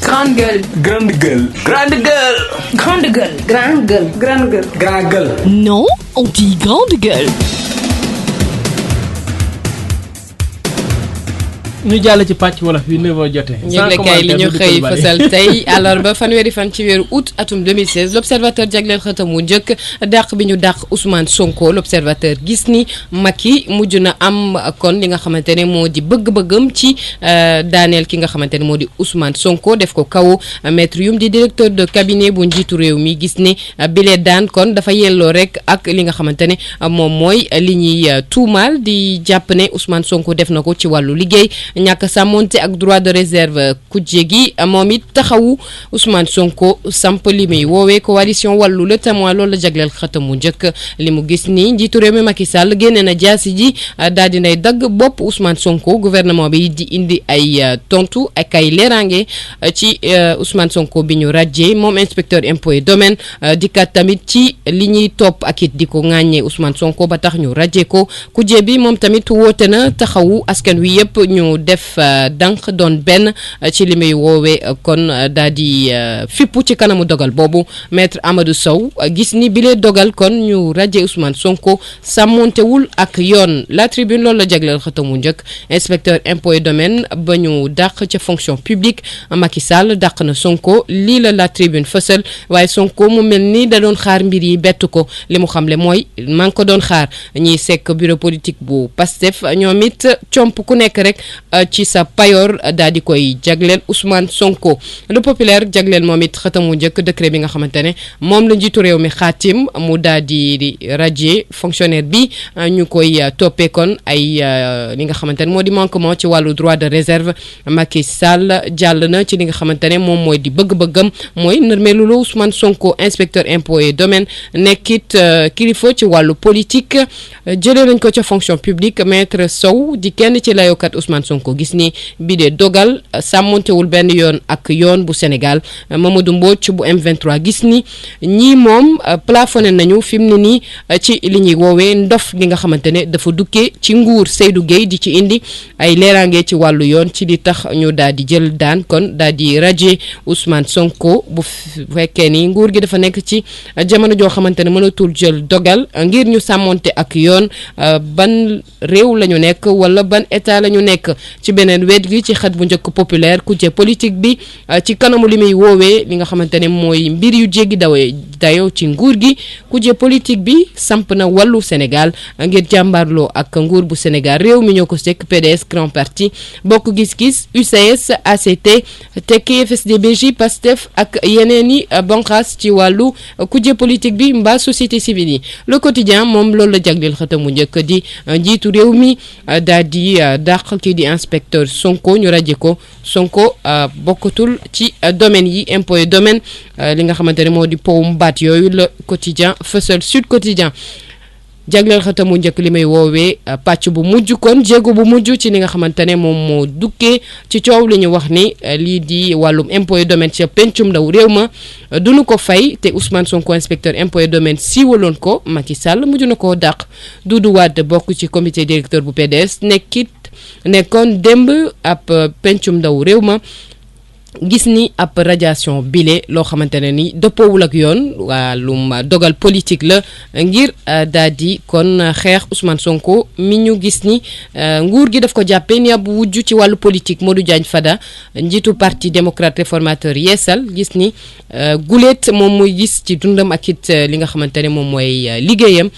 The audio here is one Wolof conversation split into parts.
Grande gueule. Grande gueule. Grande gueule. Grande gueule. Grande gueule. Grande gueule. Grande gueule. Non, on dit grande gueule. ñu jàll ci pàcc wolof yi 9h jotee. yëglekaay li ñu xëy fësal tey àllarba fanweeri fan ci weeru août atum 2016 l'observateur jagleel xëtam mu njëkk dàq bi ñu dàq Ousmane Sonko l'observateur gis ni Macky mujj na am kon li nga xamante ne moo di bëgg-bëggam ci daaneel ki nga xamante ne moo di Ousmane Sonko def ko kaw maître Youm di directeur de cabinet bu njiitu réew mi gis ni bile daan kon dafa yelloo rek ak li nga xamante ne moom mooy li ñuy tuumaal di jàpp ne Ousmane Sonko def na ko ci wàllu liggéey. ñàkk sàmmonte ak droit de réserve kujje gi moom it taxawu Ousmane Sonko samp li muy woowee coalition wàllu le témoin loolu la jagleel xëtam mu njëkk li mu gis ni njiitu réew mi Macky Sall génne na jaasi ji daal di nay dagg bopp Ousmane Sonko gouvernement bi di indi ay tontu ak ay leerange ci Ousmane Sonko bi ñu ràjjee moom inspecteur impôt et domaine dikkaat tamit ci li ñuy topp ak it di ko ŋàññee Ousmane Sonko ba tax ñu ràjjee ko kujje bi moom tamit woote na taxawu askan wi yëpp ñu def dànk doon benn ci li muy woowee kon daal di fippu ci kanamu dogal boobu maître Amadou Sow gis ni bile dogal kon ñu ràjjee Ousmane Sonko sàmmontewul ak yoon la tribune loolu la jagleel xëtamu njëkk inspecteur impôt et domaine ba ñu dàq ca fonction publique Macky Sall dàq na Sonko lii la tribune fësal waaye Sonko mu mel ni da doon xaar mbir yi bett ko li mu xamle mooy maa ngi ko doon xaar ñiy sekk bureau politique bu Pastef ñoom it comp ku nekk rek ci sa payoor daal di koy jagleel Ousmane Sonko le populaire jagleel moom it xëtamu njëkk décret bi nga xamante ne moom la njiitu réew mi xaatim mu daal di radier fonctionnaire bi ñu koy toppee kon ay li nga xamante ne moo di manquement ci wàllu droit de réserve Macky Sall jàll na ci li nga xamante ne moom mooy di bëgg-bëggam mooy nërmeelu la Ousmane Sonko inspecteur impôt et domaine nekkit kilifa ci wàllu politique jëlee nañ ko ca fonction publique maître Sow di kenn ci layokat Ousmane Sonko gis ni bi de dogal sàmmontewul benn yoon ak yoon bu Sénégal Mamadou Mbodj bu M23 gis ni ñii moom plafonné nañu fi mu ne nii ci li ñuy woowee ndof gi nga xamante ne dafa dukkee ci nguur Seydou Gueye di ci indi ay leeraange ci wàllu yoon ci di tax ñu daal di jël daan kon daal di radier Ousmane Sonko bu fekkee ni nguur gi dafa nekk ci jamono joo xamante ne mënatul jël dogal ngir ñu sàmmonte ak yoon ban réew la ñu nekk wala ban état la ñu nekk ci beneen wet gi ci xët bu njëkk populaire kujje politique bi ci kanamu li muy woowee li nga xamante ne mooy mbir yu jéggi dayo ci nguur gi kujje politique bi samp na wàllu Sénégal ngir jàmbaarloo ak nguur bu Sénégal réew mi ñoo ko sekk PDS grand parti bokk gis-gis UCS ACT tekki FSD/BJ Pastef ak yeneen i banqaas ci wàllu kujje politique bi mbaa société civile yi le quotidien moom loolu la jagleel xëtamu njëkk di njiitu réew mi daal di dàq kii di inspecteur Sonko ñu raje ko Sonko bokkatul ci domaine yi impôt et domaine li nga xamante ne moo di powum baat yooyu le quotidien fësal Sud Quotidien jagleel xëtamu njëkk li may woowee pàcc bu mujj kon jéego bu mujj ci li nga xamante ne moom moo dukkee ci coow li ñu wax ni lii di wàllum impôt et domaine ca pencum ndaw réew ma duñu ko fay te Ousmane Sonko inspecteur impôt et domaine siiwaloon ko Macky Sall mujj na koo dàq Doudou Wade bokk ci comité directeur bu PDS nekkoon démb ab pencum ndaw réew ma gis ni ab radiation bile loo xamante ne ni dëppoowul ak yoon wàllum dogal politique la ngir daal di kon xeex Ousmane Sonko mi ñu gis ni nguur gi daf ko jàppee ni ab wujj ci wàllu politique Modou Diagne Fada njiitu parti démocrate réformateur yeesal gis ni guléet moom muy gis ci dundam ak it li nga xamante ne moom mooy liggéeyam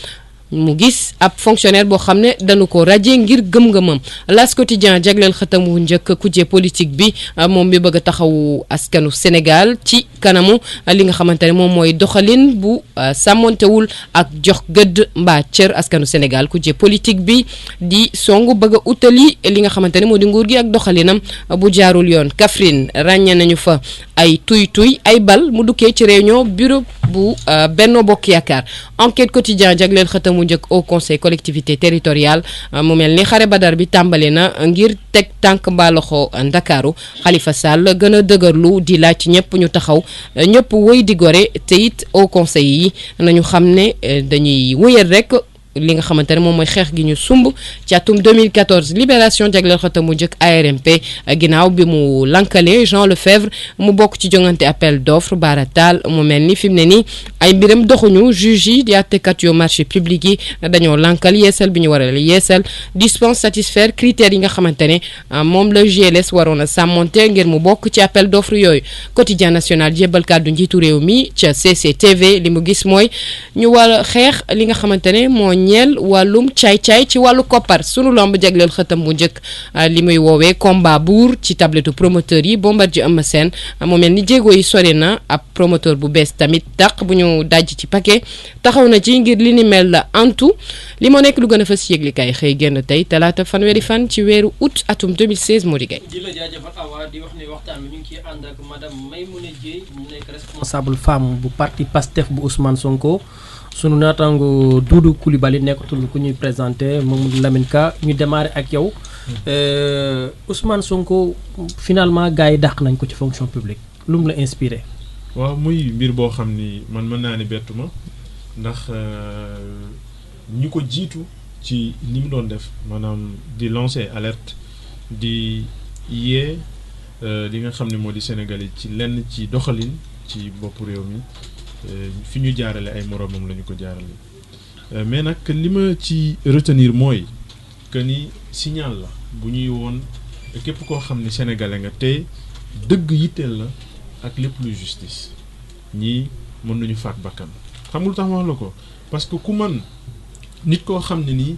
mu gis ab fonctionnaire boo xam ne dañu ko radier ngir gëm-gëmam L'As Quotidien jagleel xëtam wu njëkk kujje politique bi moom mi bëgg a taxawu askanu Sénégal ci kanamu li nga xamante ne moom mooy doxalin bu sàmmontewul ak jox gëdd mbaa cër askanu Sénégal kujje politique bi di songu bëgg a utali li nga xamante ne moo di nguur gi ak doxalinam bu jaarul yoon Kaffrine ràññee nañu fa ay tuy ay bal mu dukkee ci réunion bureau bu Benno Bokk Yaakaar Enquête Quotidien jagleel xëtam wu njëkk au conseil collectivité territoriale mu mel ni xare badar bi tàmbale na ngir teg tànk mbaa loxo Ndakaaru Khalifa Sall gën a dëgërlu di laaj ñëpp ñu taxaw ñëpp wëy di gore te it au conseil yi nañu xam ne dañuy wëyal rek li nga xamante ne moom mooy xeex gi ñu sumb ci atum 2014 Libération jagleel xëtam mu njëkk ARMP ginnaaw bi mu lankale Jean Lefebvre mu bokk ci jongante appel d'offre Baratal mu mel ni fi mu ne nii ay mbiram doxuñu juge yi di àttekat yu marché public yi dañoo lankal yeesal bi ñu war a yeesal dispense satisfaire critères yi nga xamante ne moom la GLS waroon a sàmmonte ngir mu bokk ci appel d'offre yooyu quotidien national jébbal kàddu njiitu réew mi ca CCTV li mu gis mooy ñu war a xeex li nga xamante ne moo ñeel wàllum caay-caay ci wàllu koppar sunu lomb jagleel xëtam bu njëkk li muy woowee combat buur ci tabletu promoteur yi Bombardier Eumeu Sène moo mel ni jéego yi sori na ab promoteur bu bees tamit taq bu ñu dajj ci paquet taxaw na ci ngir li ni mel la antu li moo nekk lu gën a fas yëglikaay xëy génn tey talaata fanweeri fan ci weeru août atum 2016 moo di gay di la jaajëfal Awa di wax ne waxtaan bi ñu ngi ciy ànd ak madame Maymouna Dieye mu nekk responsable femme bu parti PASTEF bu Ousmane Sonko sunu naataango Doudou Coulibaly nekkatul ku ñuy présenté Mamadou Lamine Ka ñu démarré ak yow Ousmane Sonko finalement gars yi dàq nañ ko ci fonction publique lu mu la inspiré. waaw muy mbir boo xam ni man mën naa ni bettu ma ndax ñi ko jiitu ci li mu doon def maanaam di lancer alerte di yee li nga xam ne moo di Sénégalais ci lenn ci doxalin ci boppu réew mi fi ñu jaarale ay moromam la ñu ko jaarale mais nag li ma ci retenir mooy que ni signal la bu ñuy woon képp koo xam ne sénégalais nga te dëgg yitteel la ak lépp luy justice ñii mën nañu faat bakkan xam nga lu tax wax la ko parce que ku man nit koo xam ne nii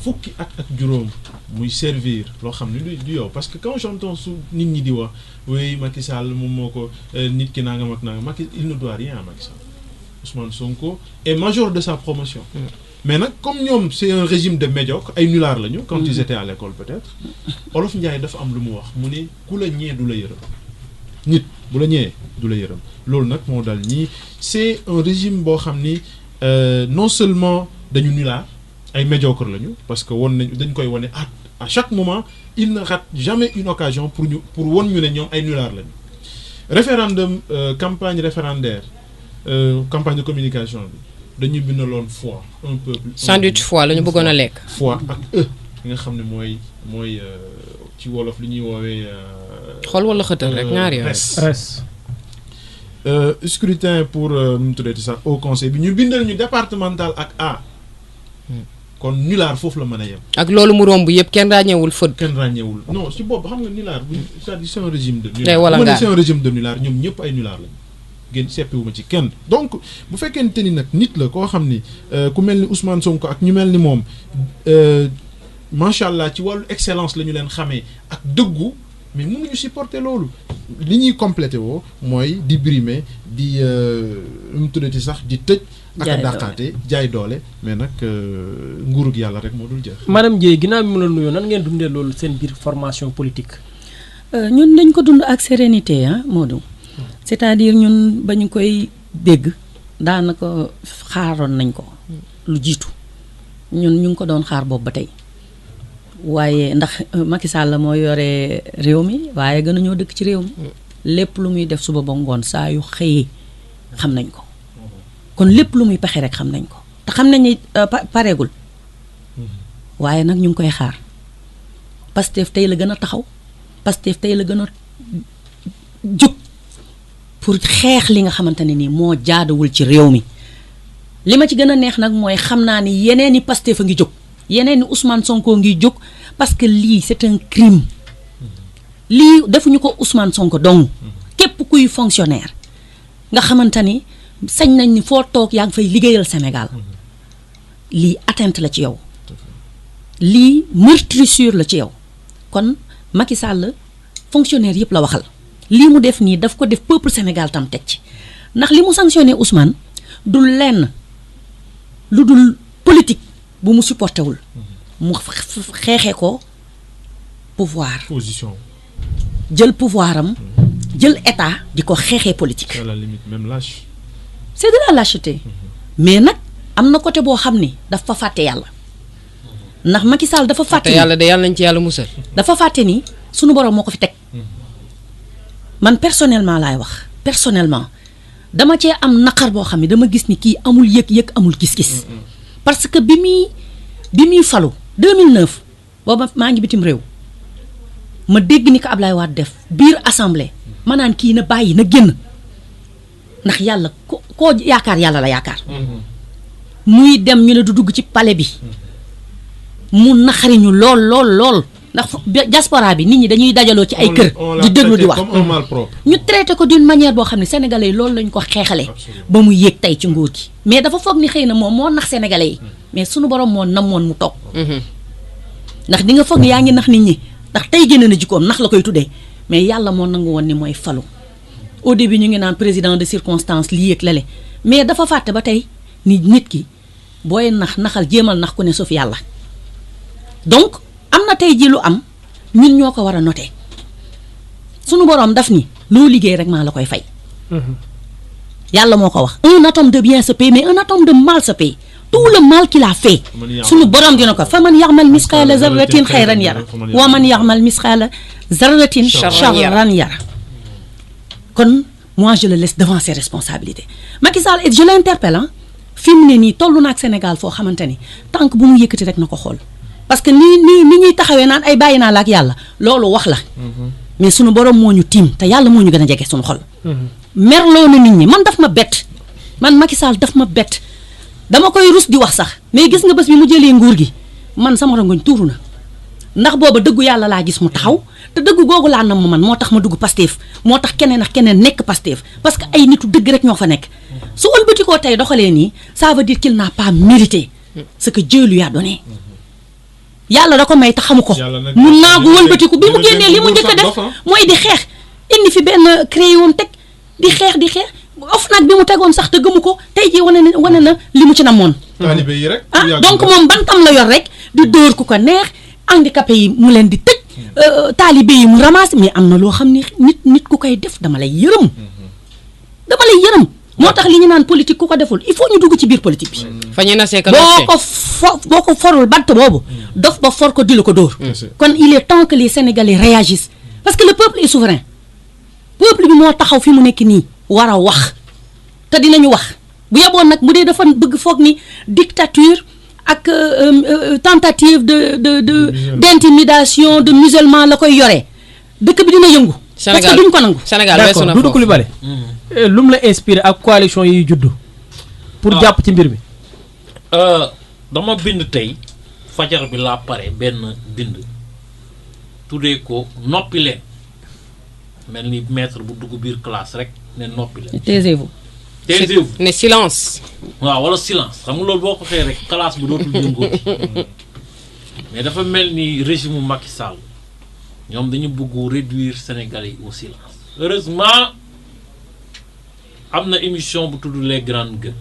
fukki at ak juróom muy servir loo xam ne du yow parce que quand j'entends su nit ñi di wax oui Macky Sall moom moo ko nit ki nangam ak nangam Macky il ne doit rien à Macky Sall Ousmane Sonko est major de sa promotion. mais nag comme ñoom c'est un régime de médiocre ay nullards lañu. quand ils étaient à l'école peut-être. Olof Ndiaye dafa am lu mu wax mu ne ku la ñee du la yërëm nit bu la ñee du la yërëm loolu nag moo dal ñii c'est un régime boo xam ni non seulement dañu nullards ay médiocre lañu parce que won nañu dañ koy wone à chaque moment il ne rate jamais une occasion pour won ñu ne ñoom ay nullards lañu. référendum campagne référendaire campagne de communication bi dañuy bindaloon foi un peuple. sandwich foi la ñu bëggoon a lekk. foi ak li nga xam ne mooy ci wolof li ñuy woowee. xool wala xëtal rek ñaari yoon. res scrutin pour nu mu tuddati sax au conseil bi ñu bindal ñu départemental ak A. kon nulaar foofu la mën a yem. ak loolu mu romb yëpp kenn ràññeewul fët. kenn ràññeewul non ci bopp xam nga nulaar bu c'est-à-dire c'est un régime de. day wala ngaa c'est un régime de nulaar ñoom ñëpp ay nulaar lañu. génn seppiwuma ci kenn donc bu fekkente ni nag nit la koo xam ni ku mel ni Ousmane Sonko ak ñu mel ni moom macha allah ci wàllu excellence la ñu leen xamee ak dëggu mais mënuñu supporter loolu li ñuy complété woo mooy di brimer di mu tuddati sax di tëj. ak a dàqaate jaay doole mais nag nguurug yàlla rek moo dul jeex. madame Dieye ginnaaw bi mu la nuyoo nan ngeen dundee loolu seen biir formation politique. ñun dañ ko dund ak sérénité ah Modou. c'est-à-dire ñun ba ñu koy dégg daanaka xaaroon nañ ko lu jiitu ñun ñu ngi ko doon xaar boobu ba tey waaye ndax Macky Sall moo yore réew mi waaye gën a ñoo dëkk ci réew mi lépp lu muy def suba ba ngoon saa yu xëyee xam nañ ko kon lépp lu muy pexe rek xam nañ ko te xam nañ ni pareegul waaye nag ñu ngi koy xaar Pastef tey la gën a taxaw Pastef tey la gën a jóg pour xeex li nga xamante ne nii moo jaaduwul ci réew mi li ma ci gën a neex nag mooy xam naa ni yeneen i Pastef a ngi jóg yeneen i Ousmane Sonko ngi jóg parce que lii c'est un crime lii defuñu ko Ousmane Sonko donc képp kuy fonctionnaire nga xamante ni sañ nañ ni foo toog yaa ngi fay liggéeyal Sénégal lii atteinte la ci yow lii meurtrissure la ci yow kon Macky Sall fonctionnaire yëpp la waxal lii mu def nii daf ko def peuple Sénégal tam teg ci ndax li mu sanctionné Ousmane du lenn lu dul politique bu mu supporté wul mu xeexee ko pouvoir position jël pouvoir am jël état di ko xeexee politique. à la limite même lâche. c'est de la lâcheté mais nag am na côté boo xam ni dafa fàtte yàlla ndax Macky Sall dafa fàtte ni yàlla de yàlla nañ ci yàlla musal. dafa fàtte ni sunu borom moo ko fi teg man personnellement laay wax personnellement dama cee am naqar boo xam ne dama gis ni kii amul yëg-yëg amul gis-gis parce que bi muy falu 2009 booba maa ngi bitim réew ma dégg ni ko Ablaye Wade def biir assemblée ma naan kii na bàyyi na génn ndax yàlla koo yaakaar yàlla la yaakaar muy dem ñu ne du dugg ci palais bi mu naxariñu lool ndax diaspora bi nit ñi dañuy dajaloo ci ay kër di déglu di wax ñu traité ko d'une manière boo xam ne sénégalais yi loolu lañ ko xeexale ba mu yéeg tey ci nguur gi mais dafa foog ni xëy na moom moo nax sénégalais yi mais sunu borom moo namoon mu toog ndax di nga foog ni yaa ngi nax nit ñi ndax tey génn na jikkoom nax la koy tuddee mais yàlla moo nangu woon ni mooy falu au début ñu ngi naan président de circonstance lii ak lale mais dafa fàtte ba tey ni nit ki booy naxal jéemal nax ku ne suuf yàlla donc am na tey ji lu am ñun ñoo ko war a noter sunu boroom daf ni loo liggéey rek maa la koy fay yàlla moo ko wax un atome de bien se paye mais un atome de mal se paye tout le mal qu'il a fait sunu boroom dina ko fa man yaxmal misqaala zarratin xayran yara wa man yaxmal misqaala zarratin charran yara kon moi je le laisse devant ses responsabilités Macky Sall et je l'interpelle fi mu ne nii toll na ak Sénégal foo xamante ni tànk bu mu yëkkati rek na ko xool parce que ni ñuy taxawee naan ay bàyyi naa la ak yàlla loolu wax la mais sunu borom moo ñu tiim te yàlla moo ñu gën a jege sunu xol merloo na nit ñi man daf ma bett man Macky Sall daf ma bett dama koy rus di wax sax mais gis nga bés bi mu jëlee nguur gi man sama rongoñ tuuru na ndax booba dëggu yàlla laa gis mu taxaw te dëggu googu laa nam ma man moo tax ma dugg Pastef moo tax keneen ak keneen nekk Pastef parce que ay nitu dëgg rek ñoo fa nekk su ëlbatikoo tey doxalee nii ça veut dire qu'il n'a pas mérité ce que Dieu lui a donné yàlla da ko may te xamu ko mu naagu wëlbatiku bi mu génnee li mu njëkk a def mooy di xeex indi fi benn crayon teg di xeex of nag bi mu tegoon sax te gëmu ko tey jii wane na li mu ci namoon taalibe yi rek donc moom bantam la yor rek di dóor ku ko neex handicapé yi mu leen di tëj taalibe yi mu ramasse mais am na loo xam ne nit ku koy def dama lay yërëm moo tax li ñu naan politique ku ko deful il faut ñu dugg ci biir politique bi fa ñu nasee boo ko forul bant boobu dof ba for ko di la ko dóor kon il est temps que les Sénégalais réagissent parce que le peuple est souverain peuple bi moo taxaw fi mu nekk nii war a wax te dinañu wax bu yeboon nag bu dee dafa bëgg foog ni dictature ak tentative d'intimidation de musulman la koy yoree dëkk bi dina yëngu parce que duñ ko nangu Sénégal weesu na foofu Doudou Coulibaly lu mu la inspiré ak coalition yi juddu pour jàpp ci mbir mi dama bind tey fajar bi laa pare benn bind tuddee ko noppi leen mel ni maître bu dugg biir classe rek ne noppi leen taisez-vous ne silence waaw wala silence xam nga loolu boo ko xëyee rek classe bi dootul yëngooti mais dafa mel ni régime Macky Sall ñoom dañu bëgg réduire Sénégalais yi au silence heureusement am na émission bu tudd les grandes gueules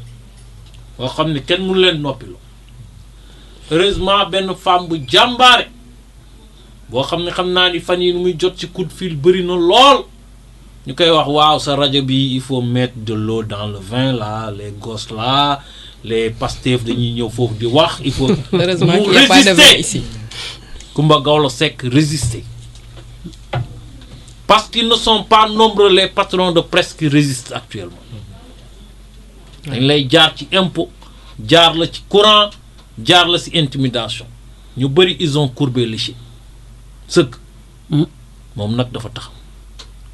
boo xam ne kenn mënu leen noppiloo heureusement benn femme bu jàmbaare boo xam ne xam naa ni fan yi nu muy jot ci coup de fil bëri na lool ñu koy wax waaw sa rajo bi il faut mettre de l'eau dans le vin là les gosses là les Pastef dañuy ñëw foofu di wax il faut heureusement qu'il n'y a pas de vin ici Coumba Gawlo Seck résister parce qu'ils ne sont pas nombreux les patrons de presse qui résistent actuellement dañ lay jaar ci impôt jaar la ci courant jaar la ci intimidation ñu bëri ils ont courbé l'échine sëgg moom nag dafa taxaw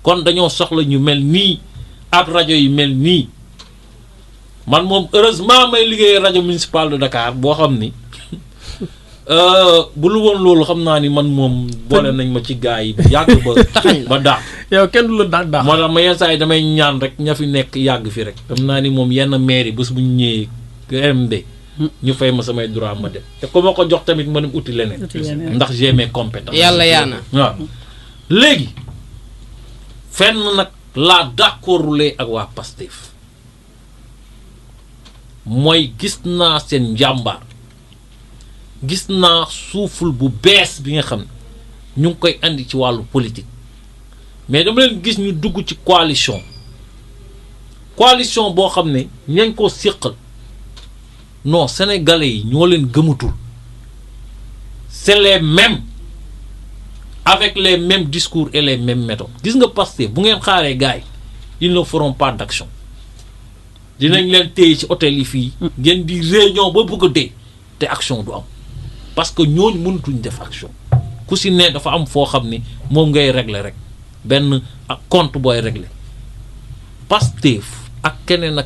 kon dañoo soxla ñu mel nii ak rajo yi mel nii man moom heureusement may liggéey rajo municipal de Dakar boo xam ni bu lu woon loolu xam naa ni man moom boole nañ ma ci gars yi yàgg ba daax yow kenn du la daax moo tax ma yenn saa yi damay ñaan rek ña fi nekk yàgg fi rek xam naa ni moom yenn maire yi bés bu ñu ñëwee GMD ñu fay ma samay droit ma dem te ku ma ko jox tamit ma dem uti leneen ndax j'ai mes compétences yàlla yaana waaw léegi fenn nag laa d'accordule ak waa Pastef mooy gis naa seen njàmbaar gis naa suuful bu bees bi nga xam ne ñu ngi koy andi ci wàllu politique mais dama leen gis ñu dugg ci coalition boo xam ne ñañ ko séqal non sénégalais yi ñoo leen gëmatul c'est les mêmes avec les mêmes discours et les mêmes méthodes gis nga Pastef bu ngeen xaaree gars yi ils ne feront pas d'action dinañ leen téye ci hôtel yi fii ngeen di réunion ba bëgg a dee te action du am parce que ñooñu mënatuñ def action ku si ne dafa am foo xam ni moom ngay régler rek benn compte booy régler Pastef ak keneen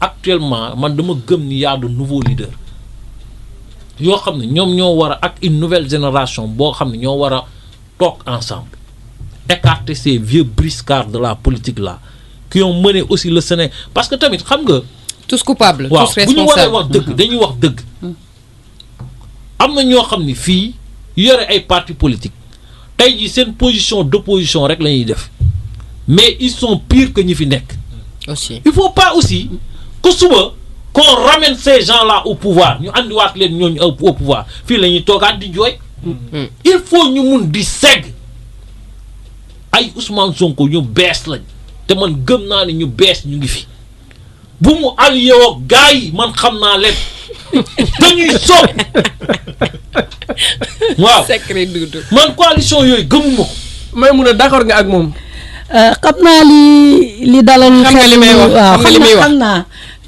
actuellement man dama gëm ni y a de nouveaux leaders yoo xam ne ñoom ñoo war a ak une nouvelle génération boo xam ne ñoo war a toog ensemble écarter ces vieux briscards de la politique là qui ont mené aussi le Sénégal parce que tamit xam nga. tous coupables waaw tous bu ñu waree responsables wax dëgg dañuy wax dëgg. am na ñoo xam ni fii yore ay partis politiques tey jii seen position d'opposition rek la ñuy def mais ils sont pires que ñi fi nekk. aussi il faut pas aussi que suba qu'on ramène ces gens-là au pouvoir ñu andiwaat leen ñooñu au pouvoir fii la ñuy toogaat di jooy. il faut ñu mun di segg ay Ousmane Sonko ñu bees lañ te man gëm naa ne ñu bees ñu ngi fi bu mu allié woo gars yi man xam naa leen dañuy soob waaw secret Doudou man coalition yooyu gëmuma ko. may mun a d'accord nga ak moom. xam naa li dalal. xam nga li may wax waaw xam nga li muy wax xam naa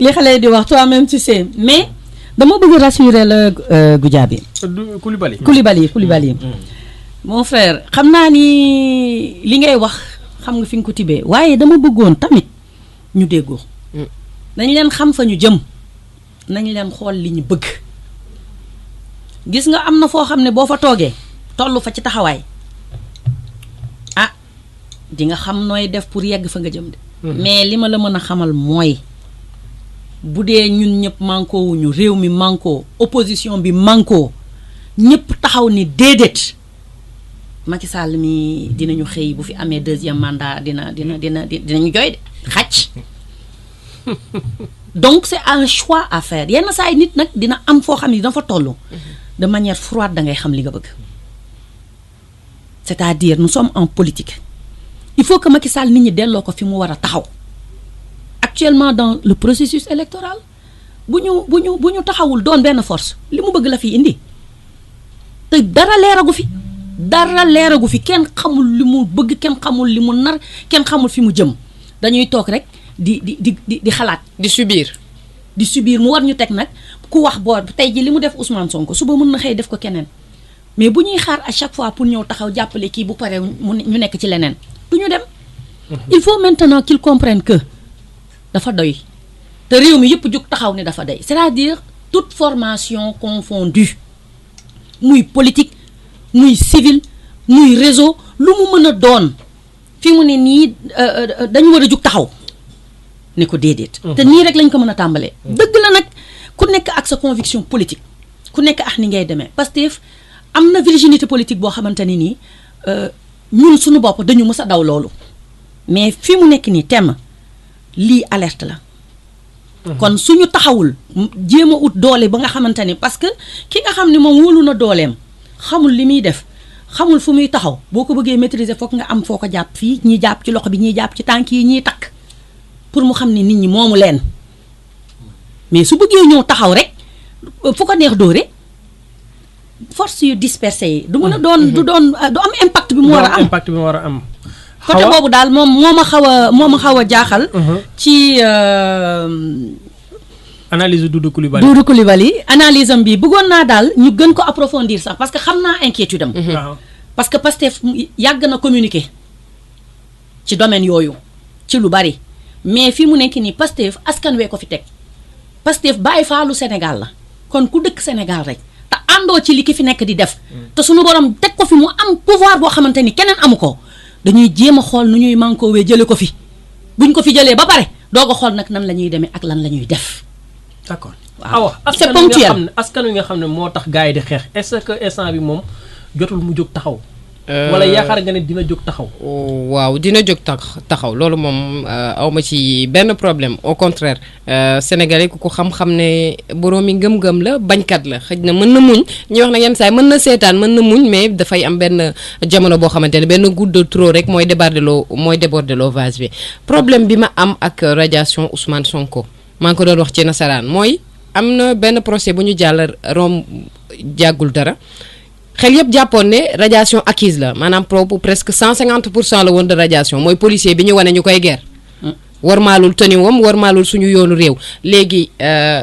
li xale di wax toi-même tu sais mais dama bëgg rassurer la Goudiaby. Coulibaly. mon frère xam naa ni li ngay wax xam nga fi nga ko tibee waaye dama bëggoon tamit ñu déggoo. nañ leen xam fa ñu jëm nañ leen xool li ñu bëgg gis nga am na foo xam ne boo fa toogee tollu fa ci taxawaay ah di nga xam nooy def pour yegg fa nga jëm de. mais li ma la mën a xamal mooy bu dee ñun ñëpp mànkoo wuñu réew mi mànkoo opposition bi mànkoo ñëpp taxaw ni déedéet Macky Sall mi dinañu xëy bu fi amee deuxième mandat dinañu jooy de xàcc. donc c'est un choix à faire yenn saa yi nit nag dina am foo xam ne dina fa toll de manière froide da ngay xam li nga bëgg c'est-à-dire nous sommes en politique il faut que Macky Sall nit ñi delloo ko fi mu war a taxaw actuellement dans le processus électoral bu ñu taxawul doon benn force li mu bëgg la fi indi te dara leeragu fi kenn xamul li mu bëgg kenn xamul li mu nar kenn xamul fi mu jëm dañuy toog rek di xalaat di subir mu war ñu teg nag ku wax boor tey ji li mu def Ousmane Sonko suba mën na xëy def ko keneen mais bu ñuy xaar à chaque fois pour ñëw taxaw jàppale kii bu paree ñu nekk ci leneen du ñu dem. il faut maintenant qu'ils comprennent que dafa doy te réew mi yëpp jug taxaw ne dafa doy c'est-à-dire toute formation confondue muy politique muy civil muy réseau lu mu mën a doon fi mu ne nii dañu war a jug taxaw. ne ko déedéet. te nii rek lañ ko mën a tàmbalee. dëgg la nag ku nekk ak sa conviction politique ku nekk ak ni ngay demee Pastef am na virginité politique boo xamante ne nii ñun suñu bopp dañu mës a daw loolu mais fi mu nekk nii temm lii alerte la. kon suñu taxawul jéem a ut doole ba nga xamante ni parce que ki nga xam ne moom wóolu na dooleem xamul li muy def xamul fu muy taxaw boo ko bëggee maîtriser foog nga am foo ko jàpp fii ñii jàpp ci loxo bi ñii jàpp ci tànk yi ñii takk. pour mu xam ne nit ñi moomu leen mais su bëggee ñëw taxaw rek fu ko neex dóore force yu dispersé yi du mën a doon du am impact bi mu war a am côté boobu daal moom moo ma xaw a jaaxal ci analyse Doudou Coulibaly analyse am bi bëggoon naa daal ñu gën ko approfondir sax parce que xam naa inquiétude am parce que Pastef yàgg na communiquer ci domaine yooyu ci lu bari mais fi mu nekk nii Pastef askan wee ko fi teg Pastef bàyyi faalu Sénégal la kon ku dëkk Sénégal rek te àndoo ci li ki fi nekk di def te suñu borom teg ko fi mu am pouvoir boo xamante ni keneen amu ko dañuy jéem a xool nu ñuy mànkoowee jële ko fi buñ ko fi jëlee ba pare doog a xool nag nan la ñuy demee ak lan la ñuy def. d'accord waaw c'est ponctuel askan wi nga xam ne moo tax gars yi di xeex est-ce que instant bi moom jotul mu jóg taxaw. wala yaakaar nga ne dina jóg taxaw. waaw dina jóg taxaw loolu moom awma ci benn problème au contraire sénégalais ku ko xam-xam ne boroomi ngëm-ngëm la bañkat la xëj na mën na muñ ñuy wax na yenn saa yi mën na seetaan mën na muñ mais dafay am benn jamono boo xamante ne benn goutte de trop rek mooy déborder loo vase bi problème bi ma am ak radiation Ousmane Sonko maa ngi ko doon wax ci nasaraan mooy am na benn procès bu ñu jàll jàggul dara xel yëpp jàppoon ne radiation acquise la maanaam presque 150% la woon de radiation mooy policier bi ñu wane ñu koy guerre warmaalul tëniwam warmaalul suñu yoonu réew léegi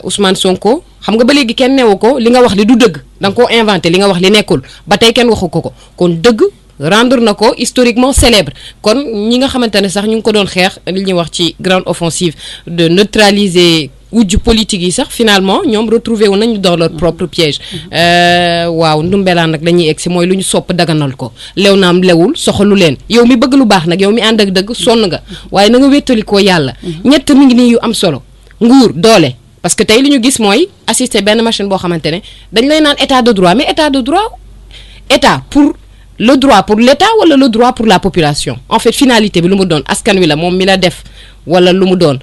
Ousmane Sonko xam nga ba léegi kenn newu ko li nga wax li du dëgg da nga koo inventé li nga wax li nekkul ba tey kenn waxu ko kon dëgg rendre na ko historiquement célèbre kon ñi nga xamante ne sax ñu ngi ko doon xeex li ñuy wax ci grande offensive de neutraliser wujj politique yi sax finalement ñoom retrouvé wu nañu dans leur propre piège waaw ndumbelaan nag dañuy egg si mooy lu ñu sopp daganal ko lew naam lewul soxalu leen yow mi bëgg lu baax nag yow mi ànd ak dëgg sonn nga waaye na nga wéttalikoo yàlla ñett mi ngi nii yu am solo nguur doole parce que tey li ñu gis mooy assister benn machine boo xamante ne dañ lay naan état de droit mais état de droit état pour le droit pour l'état wala le droit pour la population en fait finalité bi lu mu doon askan wi la moom mi la def wala lu mu doon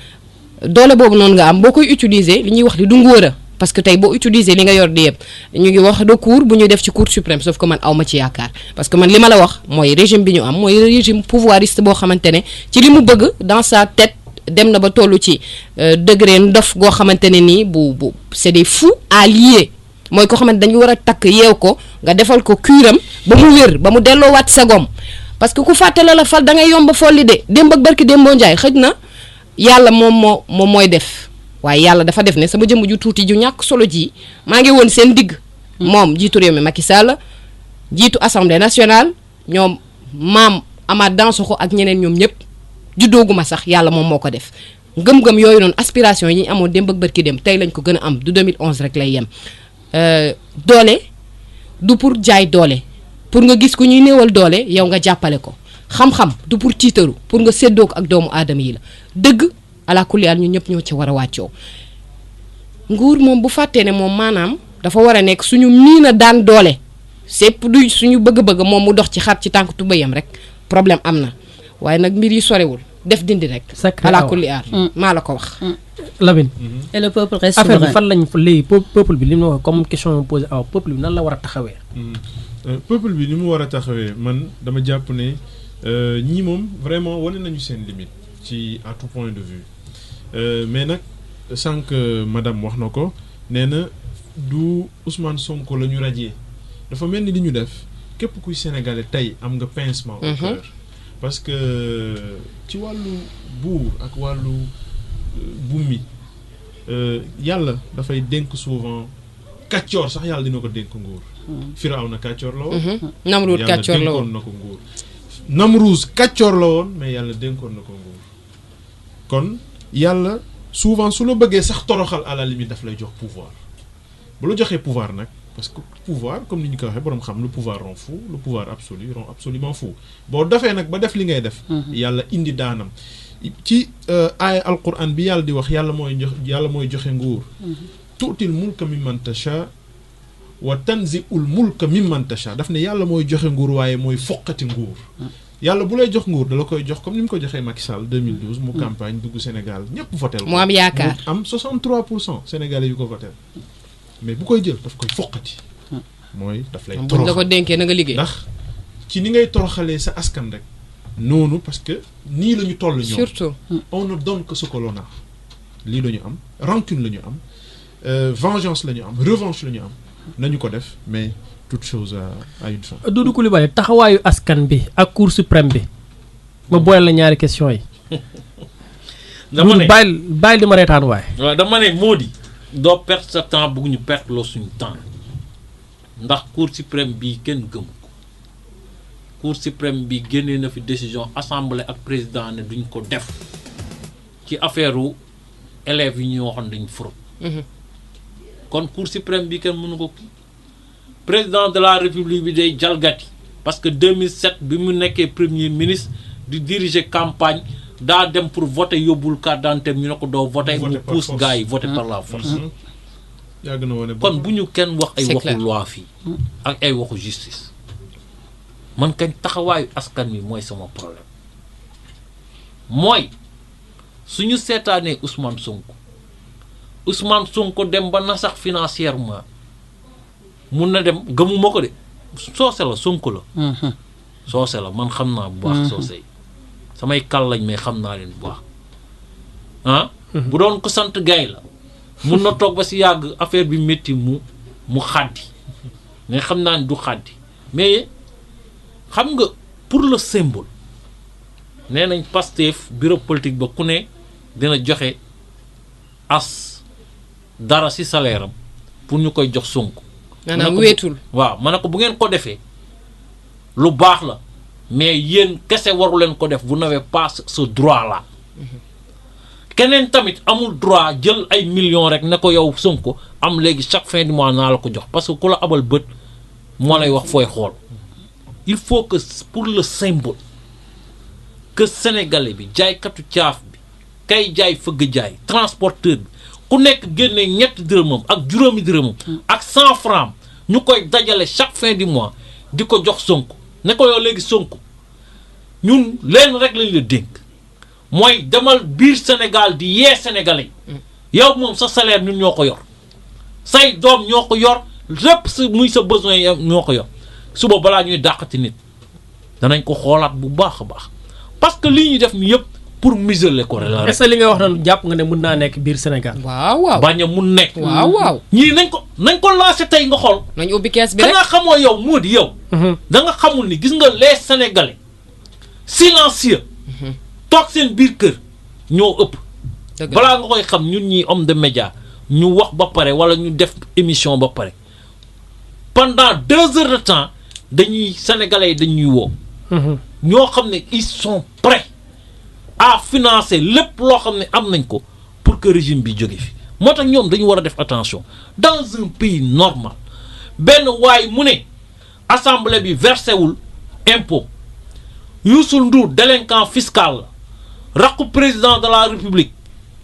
doole boobu noonu nga am boo koy utiliser li ñuy wax di du ngóora parce que tey boo utiliser li nga yor di yëpp ñu ngi wax recours bu ñu def ci cour suprême sauf que man aw ma ci yaakaar parce que man li ma la wax mooy régime bi ñu am mooy régime pouvoiriste boo xamante ne ci li mu bëgg dans sa tête dem na ba tollu ci degré ndof goo xamante ne nii bu c'est des fous alliés mooy ko xamante dañu war a takk yeew ko nga defal ko kuuram ba mu wér ba mu delloowaat sagom parce que ku fàtte la fal da ngay yomb folli de démb ak barki démboo njaay xëj na yàlla moom mooy def waaye yàlla dafa def ne sama jëmm ju tuuti ju ñàkk solo ji maa ngi woon seen digg moom jiitu réew mi Macky Sall jiitu assemblée nationale ñoom maam Amath Dansokho ak ñeneen ñoom ñëpp juddooguma sax yàlla moom moo ko def ngëm-ngëm yooyu noonu aspiration yi ñu amoon démb ak barki dem tey lañ ko gën a am du 2011 rek lay yem doole du pour jaay doole pour nga gis ku ñuy néewal doole yow nga jàppale ko xam-xam du pour tiitaru pour nga séddoo ko ak doomu aadama yi la dëgg ala kulli al ñu ñëpp ñoo ci war a wàccoo nguur moom bu fàttee ne moom maanaam dafa war a nekk suñu miin a daan doole c'est du suñu bëgg-bëgg moom mu dox ci xar ci tànk tubayam rek problème am na waaye nag mbir yi sorewul def dindi rek ala kulli al maa la ko wax Lamine et le peuple reste affaire bi souverain. fan lañ fa léegi peuple bi li mu wax comme question posé aw peuple bi nan la war a taxawee peuple bi ni mu war a taxawee man dama jàpp ne ñii moom vraiment wane nañu seen limite ci à tout point de vue mais nag sànq madame wax na ko nee na du Ousmane Sonko la ñu radier dafa mel ni li ñu def képp kuy sénégalais tey am nga pincement au cœur parce que ci wàllu buur ak wàllu bummi yàlla dafay dénk souvent kàccoor sax yàlla dina ko dénk nguur Firawna kàccoor la woon Namrud kàccoor la woon yàlla dénkoon na ko nguur Namruus kàccoor la woon mais yàlla dénkoon na ko nguur kon yàlla souvent su la bëggee sax toroxal à la limite daf lay jox pouvoir bu la joxee pouvoir nag parce que pouvoir comme ni ñu ko waxee borom xam le pouvoir rend fou le pouvoir absolu rend absolument fou boo defee nag ba def li ngay def yàlla indi daanam ci aaya alquran bi yàlla di wax yàlla mooy joxe nguur tuutil mulka mimman tasha wa tanzi'ul mulka mimman tasha daf ne yàlla mooy joxe nguur waaye mooy foqati nguur yàlla bu lay jox nguur dala koy jox comme ni mu ko joxee Macky Sall 2012 mu campagne dugg Sénégal ñëpp votel mu am yaakaar mu am 63% sénégalais yu ko votel mais bu koy jël daf koy foqati mooy daf lay buñ la ko dénkee na nga liggéey ndax ci ni ngay toroxalee sa askan rek noonu parce que nii la ñu toll ñoom surtout on ne donne que ce que l'on a lii la ñu am rancune la ñu am vengeance la ñu am revanche la ñu am nañu ko def mais toute chose a une fin. Doudou Coulibaly taxawaayu askan bi ak cour suprême bi ma boole la ñaari question yi dama ne bàyyil di ma reetaan waaye waaw dama ne moo di doo perte sa temps bëgg ñu perte loo suñu temps ndax cour suprême bi kenn gëm ko cour suprême bi génnee na fi décision assemblée ak président ne duñ ko def ci affaire u élèves yi ñuy waxoon dañ fraude kon cour suprême bi kenn mënu ko kii président de la république bi day jalgati parce que 2007 bi mu nekkee premier ministre di diriger campagne daa dem pour voter yóbbul carte d'identité ñu ne ko doo voter mu pousse gars yi voter par la force yàgg na wane kon bu ñu kenn wax ay C'est waxu clair. loi fii ak ay waxu justice man kañ taxawaayu askan wi mooy sama problème mooy suñu seetaanee Ousmane Sonko dem ba na sax financièrement mun na dem gëmuma ko de soose la Sonko la soose la man xam naa bu baax soose yi samay kal lañ mais xam naa leen bu baax ah bu doon ko sant gay la mun na toog ba si yàgg affaire bi métti mu xàddi mais xam naa ne du xàddi mais xam nga pour le symbole nee nañ Pastef bureau politique ba ku ne dina joxe as dara ci salaire am pour ñu koy jox Sonko. maanaam weetul. waaw ma ne ko bu ngeen ko defee lu baax la mais yéen kese waru leen ko def vous n'avez pas ce droit là. keneen tamit amul droit jël ay millions rek ne ko yow Sonko am léegi chaque fin du mois naa la ko jox parce que ku la abal bët moo lay wax fooy xool. il faut que pour le symbole que sénégalais bi jaaykatu caaf bi kay jaay fëgg jaay transporteur bi ku nekk génne ñetti dërëmam ak juróomi dërëmam ak 100 francs ñu koy dajale chaque fin du mois di ko jox Sonko ne ko yow léegi Sonko ñun leen rek lañ la dénk mooy demal biir Sénégal di yee sénégalais yow moom sa salaire ñun ñoo ko yor say doom ñoo ko yor lépp si muy sa besoin yi ñoo ko yor suba balaa ñuy dàqati nit danañ ko xoolaat bu baax a baax parce que lii ñuy def ni yëpp pour museler ko la rek. est-ce que li nga wax noonu jàpp nga ne mën naa nekk biir Sénégal. waaw. bañ a mun nekk. waaw. ñii nañ ko lancé tey nga xool. nañ ubbi kees bi rek xanaa xamoo yow moo di yow. da nga xamul ni gis nga les sénégalais silencieux. toog seen biir kër ñoo ëpp. balaa nga koy xam ñun ñii homme de média ñu wax ba pare wala ñu def émission ba pare pendant 2 heures de temps dañuy sénégalais yi dañuy woo. ñoo xam ne ils sont prêts à financer lépp loo xam ne am nañ ko pour que régime bi jóge fi moo tax ñoom dañu war a def attention dans un pays normal benn waay mu ne assemblée bi versé wul impôt Youssou Ndour délinquant fiscal la rakku président de la république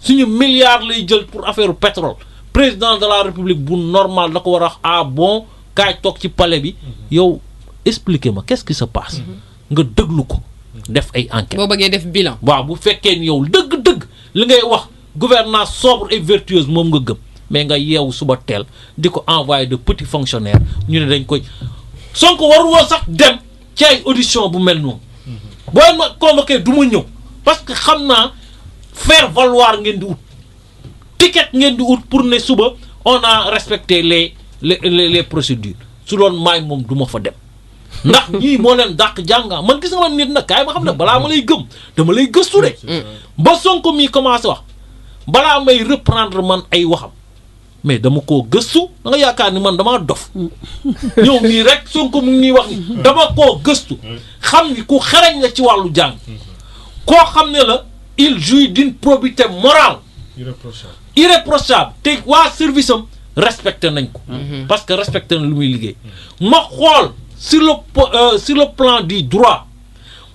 suñu milliards lay jël pour affaire pétrole président de la république bu normal da ko war a wax ah bon kaay toog ci palais bi yow expliquez-moi qu'est-ce qui se passe nga déglu ko def ay enquête boo bëggee def bilan. waaw bu fekkee ni yow dëgg-dëgg li ngay wax gouvernance sobre et vertueuse moom nga gëm mais nga yeewu suba teel di ko envoyer de petits fonctionnaires ñu ne dañ koy Sonko waru woon sax dem ci ay audition bu mel noonu boo ma convoqué du ma ñëw parce que xam naa faire valoir ngeen di ut ticket ngeen di ut pour ne suba on a respecté les procédures su doon maay moom du ma fa dem ndax ñii moo leen dàq jànga man gis nga man nit nag kaay ma xam ne balaa ma lay gëm dama lay gëstu de ba Sonko mii commencé wax balaa may reprendre man ay waxam mais dama koo gëstu da nga yaakaar ni man damaa dof ñëw nii rek Sonko mu ngi wax ni dama koo gëstu xam ni ku xereñ la ci wàllu jàng koo xam ne la il jouit d'une probité morale irréprochable te waa service am respecté nañ ko parce que respecté na lu muy liggéey ma xool sur le plan du droit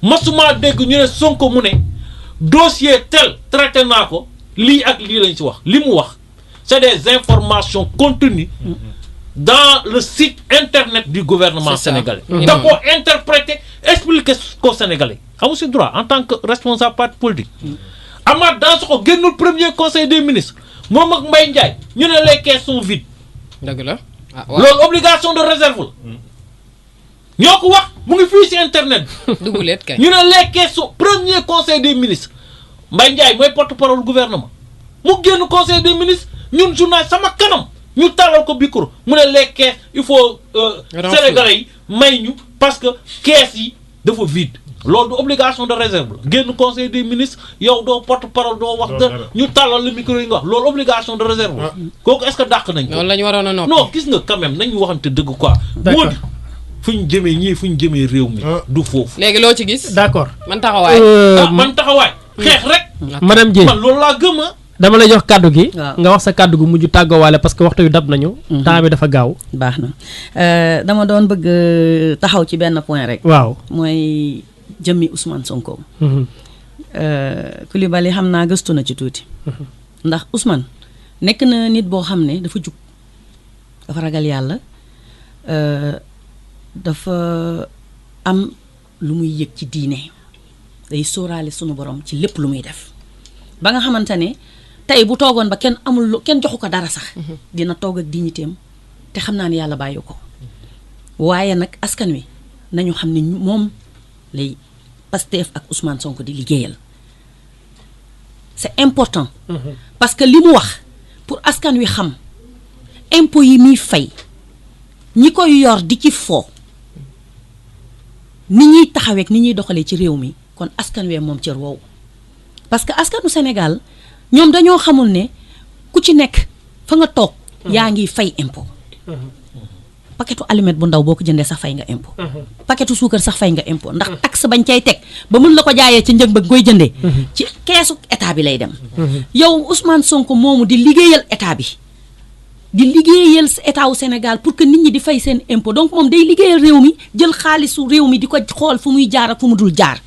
masuma dégg ñu ne Sonko mu ne dossier tel traité naa ko lii ak lii lañ ci wax li mu wax c'est des informations contenues dans le site internet du gouvernement sénégalais da ko interpréter expliquer ko sénégalais xamu si droit en tant que responsable parti politique Amath Dansokho génnul premier conseil des ministres moom ak Mbaye Ndiaye ñu ne les caisses sont vides dëgg la loolu obligation de réserve la ñoo ko wax mu ngi fii ci internet bi duguleet kay ñu ne les caisses sont premier conseil des ministres Mbaye Ndiaye mooy porte-parole gouvernement mu génn conseil des ministres ñun journal sama kanam ñu tàllal ko micro mu ne les caisses il faut sénégalais yi may ñu parce que caisses yi dafa vide loolu du obligation de réserve la génn conseil des ministres yow doo porte-parole doo wax da ñu tàllal le micro yi nga wax loolu obligation de réserve la kooku est-ce que dàq nañ ko loolu la ñu waroon a noppi non gis nga quand même nañu waxante dëgg quoi moo di fu ñu jëmee ñii fu ñu jëmee réew mi du foofu léegi loo ci gis d'accord man taxawaay man taxawaay xeex rek madame Dieng man loolu laa gëm dama lay jox kàddu gi waaw. nga wax sa kàddu gu mujj tàggoowaale parce que waxtu yu dab nañu temps bi dafa gaaw baax na dama doon bëgg taxaw ci benn point rek waaw mooy jëmmi Ousmane Sonko Coulibaly xam naa gëstu na ci tuuti ndax Ousmane nekk na nit boo xam ne dafa jug dafa ragal yàlla dafa am lu muy yëg ci diine day sóoraale sunu borom ci lépp lu muy def ba nga xamante ne tey bu toogoon ba kenn amul kenn joxu ko dara sax dina toog ak dignitéem te xam naa ne yàlla bàyyi ko waaye nag askan wi nañu xam ne moom lay Pastef ak Ousmane Sonko di liggéeyal c'est important parce que li mu wax pour askan wi xam impôt yi muy fay ñi koy yor di ci foo ni ñuy taxaweek ni ñuy doxalee ci réew mi kon askan wee moom cër woowu parce que askanu Sénégal ñoom dañoo xamul ne ku ci nekk fa nga toog yaa ngi fay impôt paquetu allumette bu ndaw boo ko jëndee sax fay nga impôt paquetu suukar sax fay nga impôt ndax taxe bañ cay teg ba mën la ko jaayee ci njëg ba koy jëndee ci keesu état bi lay dem yow Ousmane Sonko moomu di liggéeyal état bi di liggéeyal état wu Sénégal pour que nit ñi di fay seen impôt donc moom day liggéeyal réew mi jël xaalisu réew mi di ko xool fu muy jaar ak fu mu dul jaar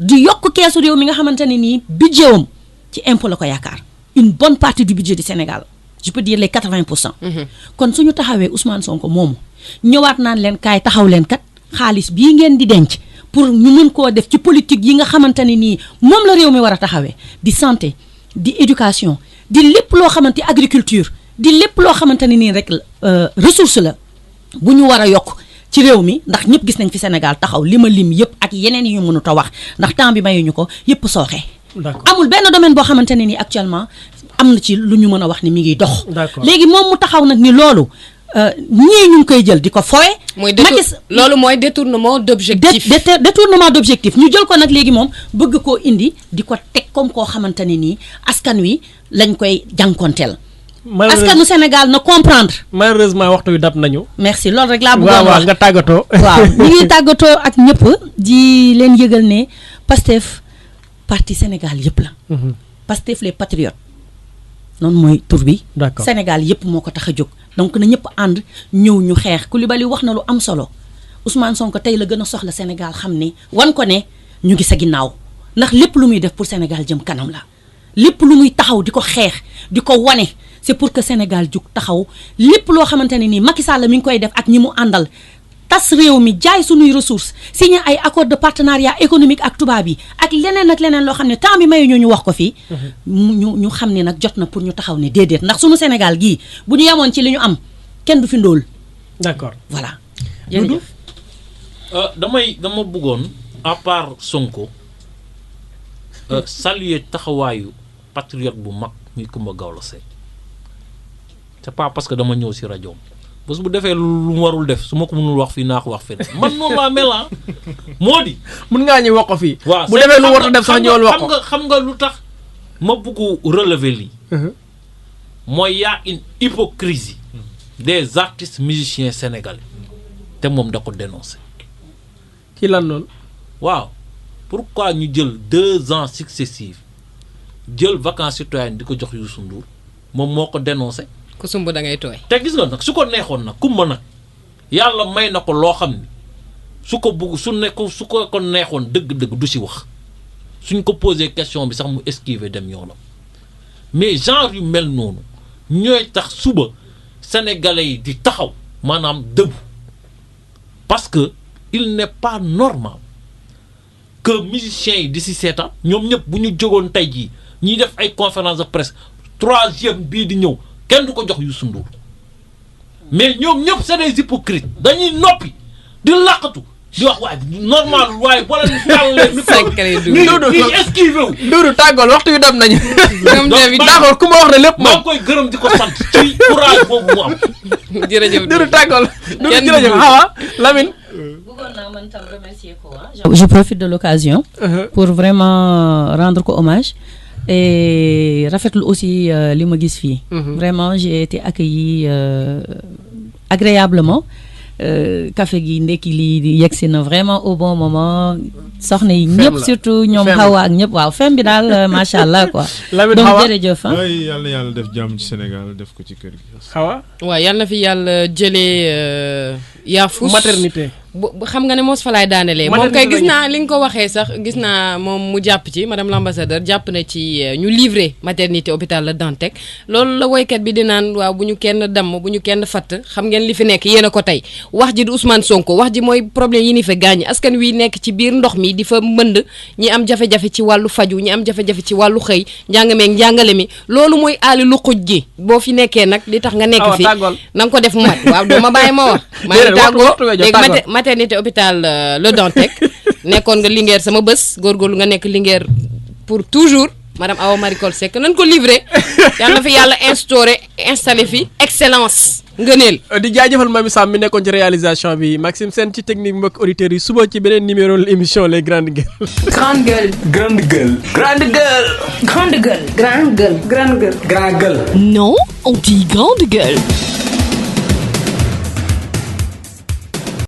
di yokk keesu réew mi nga xamante ne nii budget wam ci impôt la ko yaakaar une bonne partie du budget du Sénégal je peux dire les 80%. kon suñu taxawee Ousmane Sonko moomu ñëwaat naan leen kaay taxaw leen kat xaalis bii ngeen di denc pour ñu mën koo def ci politique yi nga xamante ne nii moom la réew mi war a taxawee di santé di éducation di lépp loo xamante agriculture di lépp loo xamante ne nii rek ressource la bu ñu war a yokk ci réew mi ndax ñëpp gis nañ fi Sénégal taxaw li ma lim yëpp ak yeneen yu mënut a wax ndax temps bi mayuñu ko yëpp sooxee. amul benn domaine boo xamante ne nii actuellement am na ci lu ñu mën a wax ni mi ngi dox. léegi moom mu taxaw nag ni loolu ñii ñu ngi koy jël di ko fowe. loolu mooy détournement d'objectif. détournement d'objectif ñu jël ko nag léegi moom bëgg koo indi di ko teg comme koo xamante ne nii askan wi lañ koy jànkonteel. askanu Sénégal na comprendre. malheureusement waxtu wi dab nañu. merci loolu rek laa bëggoon wax nga tàggatoo. waaw ñu ngi tàggatoo ak ñëpp di leen yëgal ne Pastef parti Sénégal yëpp la. Pastef les patriotes noonu mooy tur bi. d'accord Sénégal yëpp moo ko tax a jóg. donc na ñëpp ànd ñëw ñu xeex Coulibaly wax na lu am solo Ousmane Sonko tey la gën a soxla Sénégal xam ne wan ko ne ñu ngi sa ginnaaw ndax lépp lu muy def pour Sénégal jëm kanam la lépp lu muy taxaw di ko xeex di ko wane. c'est pour que Sénégal jug taxaw lépp loo xamante ne nii Macky Sall mi ngi koy def ak ñi mu àndal tas réew mi jaay suñuy ressources signé ay accord de partenariat économique ak tubaab yi ak leneen loo xam ne temps bi mayu ñu wax ko fii ñu xam ne nag jot na pour ñu taxaw ne déedéet ndax suñu Sénégal gii bu ñu yemoon ci li ñu am kenn du fi ndóol. d'accord voilà jërëjëf. dama bëggoon à part Sonko saluer taxawaayu patriote bu mag muy Coumba Gawlo Seck c'est pas parce que dama ñëw si rajo bés bu defee lu mu warul def su ma ko mënul wax fii naa ko wax feneen man noonu laa mel ah moo di. mun ngaa ñu wax ko fii. waaw bu defee lu warul def sax ñëwal wax ko xam nga lu tax ma bëgg relever lii. mooy y a une hypocrisie des artistes musiciens sénégalais te moom da ko dénoncer. ci lan noonu. waaw pourquoi ñu jël 2 ans successifs jël vacances citoyennes di ko jox Youssou Ndour moom moo ko dénoncé. ku sumb da ngay tooy. te gis nga nag su ko neexoon nag Coumba nag yàlla may na ko loo xam ni su ko bugg su ko neexoon dëgg-dëgg du si wax suñ ko posé question bi sax mu esquiver dem yoonam mais genre yu mel noonu ñooy tax suba sénégalais yi di taxaw maanaam dëbu parce que il n'est pas normal que musiciens yi di si seetaan ñoom ñëpp bu ñu jógoon tey jii ñiy def ay conférence de presse 3e bii di ñëw kenn du ko jox Youssou Ndour mais ñoom ñëpp c'est des hypocrites dañuy noppi di laqatu di wax waaye normal waaye boo leen tàllalee micro bi esquivé wu. Doudou tàggool waxtu wi dem nañu. ñoom d'accord ku ma wax ne lépp moom. maa ngi koy gërëm di ko sant ci courage boobu mu am. jërëjëf Doudou tàggool. Doudou jërëjëf Awa Lamine. bëggoon naa man tam remercier ko je profite de l'occasion pour vraiment rendre ko hommage. et rafetlu aussi li ma gis fii. vraiment j'ai été accueillie agréablement. café gi ndekki lii yegsi na vraiment au bon moment soxna yi ñëpp surtout ñoom Hawa ak ñëpp waaw fem bi daal macha allah quoi. donc jërëjëf ah. yàlla def jàmm ci Sénégal def ko ci kër gi. Hawa. waaw yàlla na fi yàlla jëlee yaafus maternité. bu xam nga ne moos fa laay daanelee moom kay gis naa li nga ko waxee sax gis naa moom mu jàpp ci madame l'ambassadeur jàpp na ci ñu livré maternité hôpital La Dantec loolu la woykat bi di naan waaw bu ñu kenn damm bu ñu kenn fatt xam ngeen li fi nekk yéen a ko tey wax ji di Ousmane Sonko wax ji mooy problème yi ni fa gaañ askan wi nekk ci biir ndox mi di fa mbënd ñi am jafe-jafe ci wàllu faju ñi am jafe-jafe ci wàllu xëy njàngale mi loolu mooy aali lu xuj gi boo fi nekkee nag li tax nga nekk fi na nga ko def mu mat waaw doo ma bàyyi ma wax maa ngi tàggoo léegi maternité hôpital Le Dantec nekkoon nga Linguère sama bés góorgóorlu nga nekk Linguère pour toujours madame Awa Marie Coll Seck nañ ko livré yàlla na fi yàlla installé fi excellence ngëneel. di jaajëfal Mami Sam mi nekkoon ci réalisation bi Maxime Sène ci technique mbokk auditeurs yi suba ci beneen numéro l'émission les grandes gueules. Grande gueule. Grande gueule. Grande gueule. Grande gueule. Grande gueule. Grande gueule. Grande gueule. Non, on dit grande gueule.